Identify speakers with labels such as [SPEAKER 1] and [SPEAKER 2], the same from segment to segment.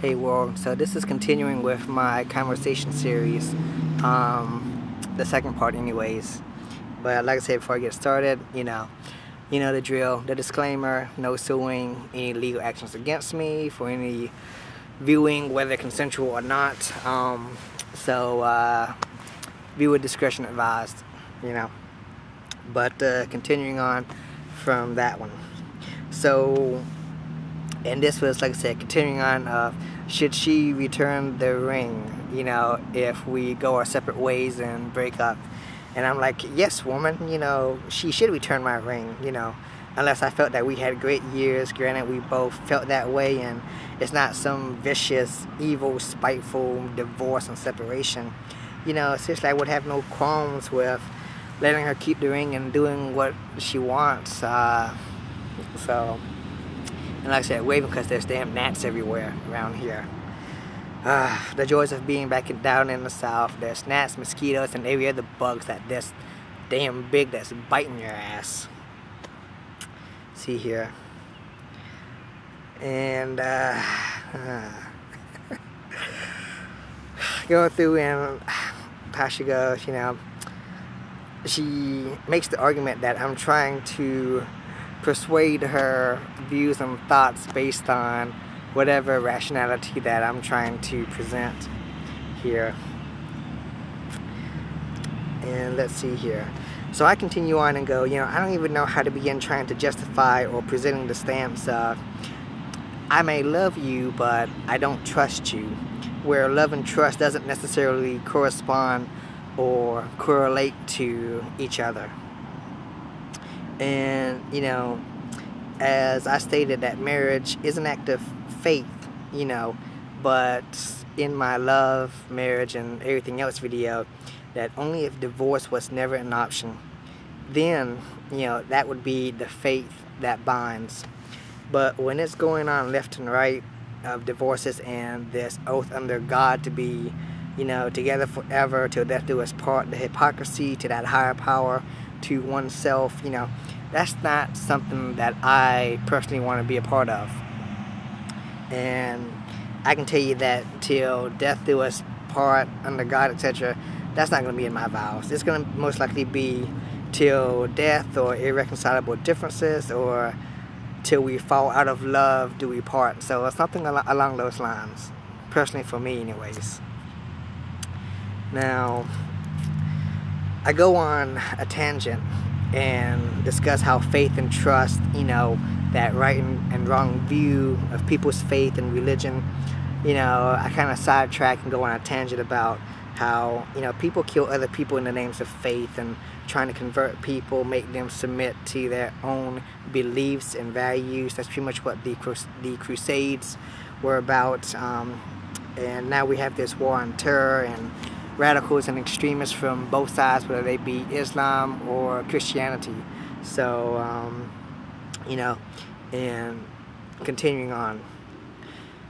[SPEAKER 1] Hey world, so this is continuing with my conversation series, the second part anyways. But like I said, before I get started, you know the drill, the disclaimer: no suing, any legal actions against me for any viewing, whether consensual or not. Viewer discretion advised, But continuing on from that one. So, and this was, like I said, continuing on, should she return the ring, if we go our separate ways and break up? And I'm like, yes, woman, she should return my ring, unless I felt that we had great years. Granted, we both felt that way, and it's not some vicious, evil, spiteful divorce and separation. Seriously, I would have no qualms with letting her keep the ring and doing what she wants. And like I said, waving because there's damn gnats everywhere around here. The joys of being down in the south. There's gnats, mosquitoes, and every other bugs that this damn big that's biting your ass. See here. And going through, and Tash goes, she makes the argument that I'm trying to persuade her views and thoughts based on whatever rationality that I'm trying to present here. And let's see here. So I continue on and go, I don't even know how to begin trying to justify or presenting the stance of, I may love you, but I don't trust you. Where love and trust doesn't necessarily correspond or correlate to each other. And, as I stated, that marriage is an act of faith, but in my love, marriage, and everything else video, that only if divorce was never an option, then, that would be the faith that binds. But when it's going on left and right of divorces and this oath under God to be, together forever till death do us part, the hypocrisy to that higher power, to oneself, that's not something that I personally want to be a part of. And I can tell you that till death do us part, under God, etc., that's not going to be in my vows. It's going to most likely be till death or irreconcilable differences, or till we fall out of love do we part. So it's something along those lines, personally for me anyways. Now, I go on a tangent and discuss how faith and trust, that right and wrong view of people's faith and religion, I kind of sidetrack and go on a tangent about how, people kill other people in the names of faith and trying to convert people, make them submit to their own beliefs and values. That's pretty much what the Crusades were about. And now we have this war on terror and radicals and extremists from both sides, whether they be Islam or Christianity. So, and continuing on.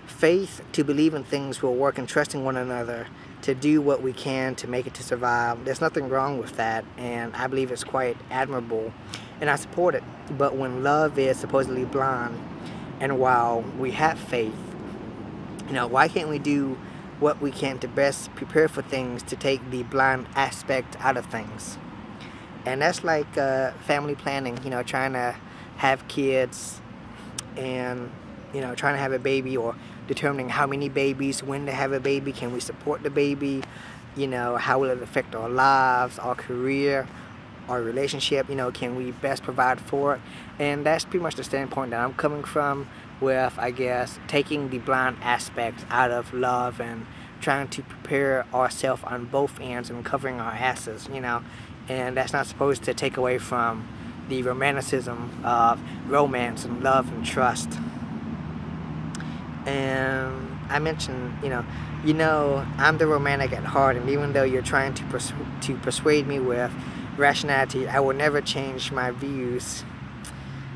[SPEAKER 1] Faith, to believe in things will work, and trusting one another to do what we can to make it to survive. There's nothing wrong with that, and I believe it's quite admirable, and I support it. But when love is supposedly blind, and while we have faith, why can't we do what we can to best prepare for things, to take the blind aspect out of things? And that's like family planning, trying to have kids and, trying to have a baby, or determining how many babies, when to have a baby, can we support the baby, how will it affect our lives, our career, our relationship, can we best provide for it? And that's pretty much the standpoint that I'm coming from, with, I guess, taking the blind aspect out of love and trying to prepare ourselves on both ends and covering our asses, and that's not supposed to take away from the romanticism of romance and love and trust. And I mentioned, I'm the romantic at heart, and even though you're trying to persuade me with rationality, I will never change my views.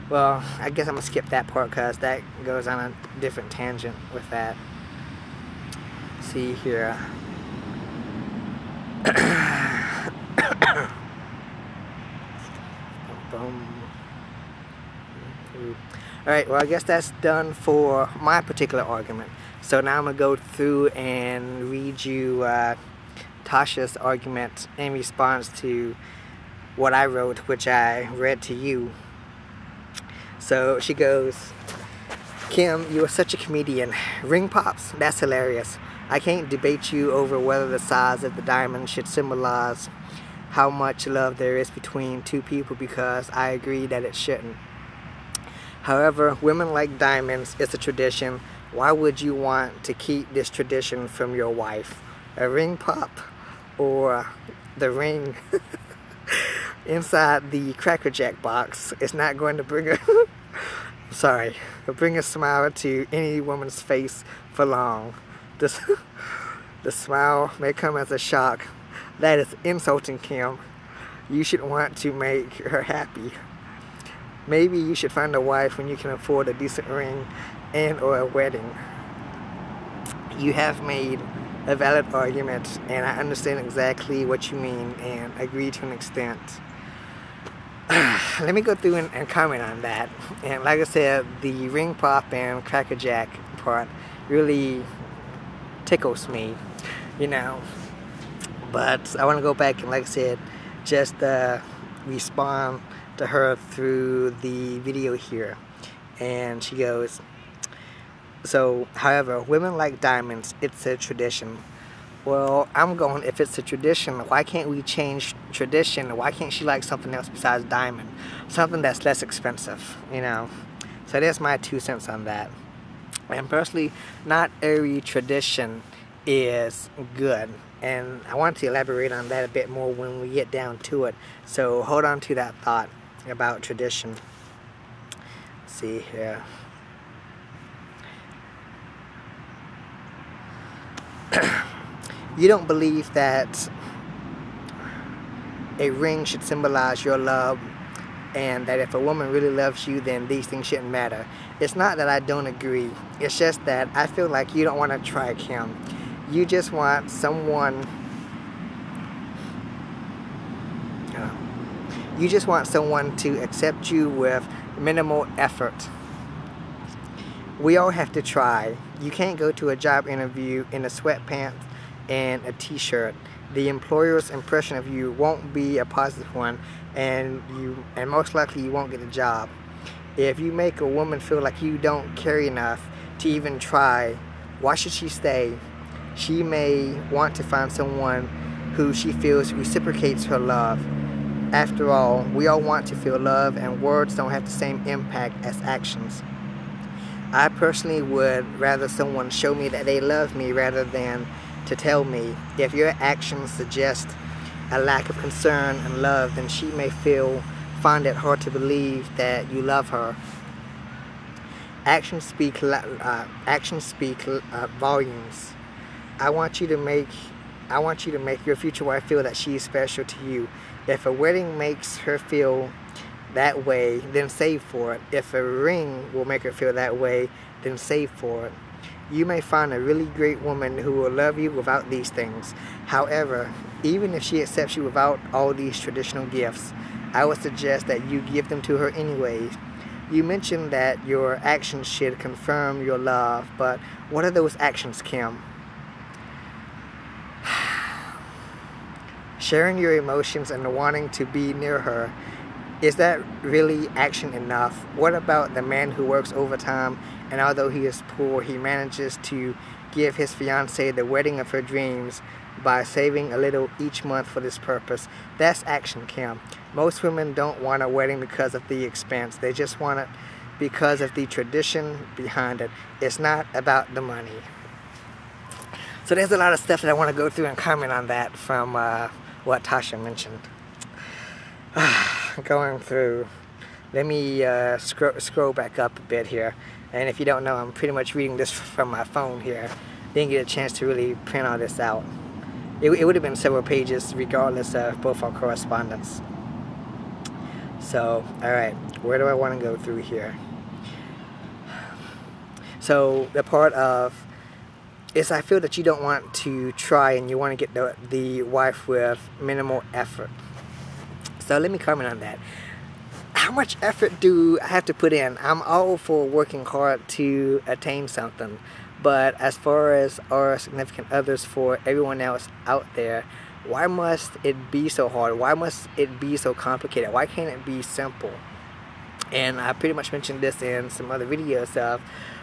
[SPEAKER 1] Well, I guess I'm going to skip that part because that goes on a different tangent with that. See here. Alright, well I guess that's done for my particular argument. So now I'm going to go through and read you Tasha's argument in response to what I wrote, which I read to you. So she goes, Kim, you are such a comedian. Ring pops? That's hilarious. I can't debate you over whether the size of the diamond should symbolize how much love there is between two people, because I agree that it shouldn't. However, women like diamonds. It's a tradition. Why would you want to keep this tradition from your wife? A ring pop or the ring inside the Cracker Jack box is not going to bring bring a smile to any woman's face for long. The smile may come as a shock. That is insulting, Kim. You should want to make her happy. Maybe you should find a wife when you can afford a decent ring and or a wedding. You have made a valid argument, and I understand exactly what you mean and agree to an extent. Let me go through and comment on that. And like I said, the ring pop and Cracker Jack part really tickles me, you know. But I want to go back and, like I said, just respond to her through the video here. And she goes, so, however, women like diamonds. It's a tradition. Well, I'm going, if it's a tradition, why can't we change tradition? Why can't she like something else besides diamond? Something that's less expensive, you know? So there's my 2 cents on that. And personally, not every tradition is good. And I want to elaborate on that a bit more when we get down to it. So hold on to that thought about tradition. Let's see here. You don't believe that a ring should symbolize your love, and that if a woman really loves you, then these things shouldn't matter. It's not that I don't agree. It's just that I feel like you don't want to try, Kim. You just want someone... You just want someone to accept you with minimal effort. We all have to try. You can't go to a job interview in a sweatpants and a t-shirt. The employer's impression of you won't be a positive one, and most likely you won't get a job. If you make a woman feel like you don't care enough to even try, why should she stay? She may want to find someone who she feels reciprocates her love. After all, we all want to feel love, and words don't have the same impact as actions. I personally would rather someone show me that they love me rather than to tell me. If your actions suggest a lack of concern and love, then she may find it hard to believe that you love her. Actions speak volumes. I want you to make your future wife feel that she is special to you. If a wedding makes her feel that way, then save for it. If a ring will make her feel that way, then save for it. You may find a really great woman who will love you without these things. However, even if she accepts you without all these traditional gifts, I would suggest that you give them to her anyways. You mentioned that your actions should confirm your love, but what are those actions, Kim? Sharing your emotions and wanting to be near her, is that really action enough? What about the man who works overtime, and although he is poor, he manages to give his fiancée the wedding of her dreams by saving a little each month for this purpose? That's action, Kim. Most women don't want a wedding because of the expense. They just want it because of the tradition behind it. It's not about the money. So there's a lot of stuff that I want to go through and comment on that from what Tasha mentioned. Going through, let me scroll back up a bit here. And if you don't know, I'm pretty much reading this from my phone here. Didn't get a chance to really print all this out. It would have been several pages regardless of both our correspondence. So, alright, where do I want to go through here? So, the part of is I feel that you don't want to try, and you want to get the wife with minimal effort. So let me comment on that. how much effort do I have to put in? I'm all for working hard to attain something, but as far as our significant others, for everyone else out there, why must it be so hard? Why must it be so complicated? Why can't it be simple? And I pretty much mentioned this in some other videos of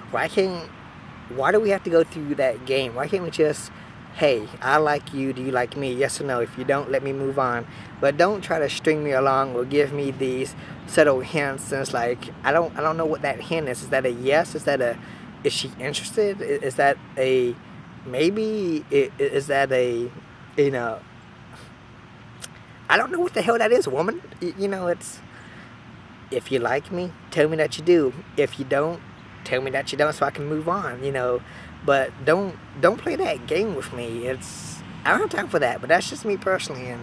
[SPEAKER 1] why do we have to go through that game? Why can't we just, hey, I like you, do you like me? Yes or no? If you don't, let me move on. But don't try to string me along or give me these subtle hints. And it's like, I don't know what that hint is. Is that a yes? Is that a, is she interested? Is that a maybe? Is that a, you know, I don't know what the hell that is, woman. You know, it's, if you like me, tell me that you do. If you don't, tell me that you don't so I can move on, you know. But don't play that game with me. It's, I don't have time for that, but that's just me personally. And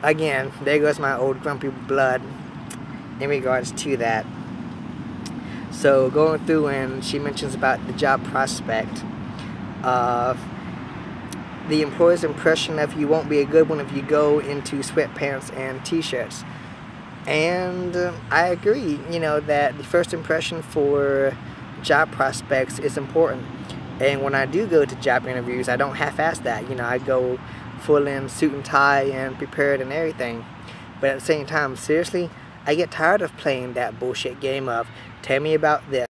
[SPEAKER 1] again, there goes my old grumpy blood in regards to that. So going through, and she mentions about the job prospect of the employer's impression of you won't be a good one if you go into sweatpants and t-shirts. And I agree, you know, that the first impression for job prospects is important. And when I do go to job interviews, I don't half-ass that. You know, I go full in suit and tie and prepared and everything. But at the same time, seriously, I get tired of playing that bullshit game of, tell me about this.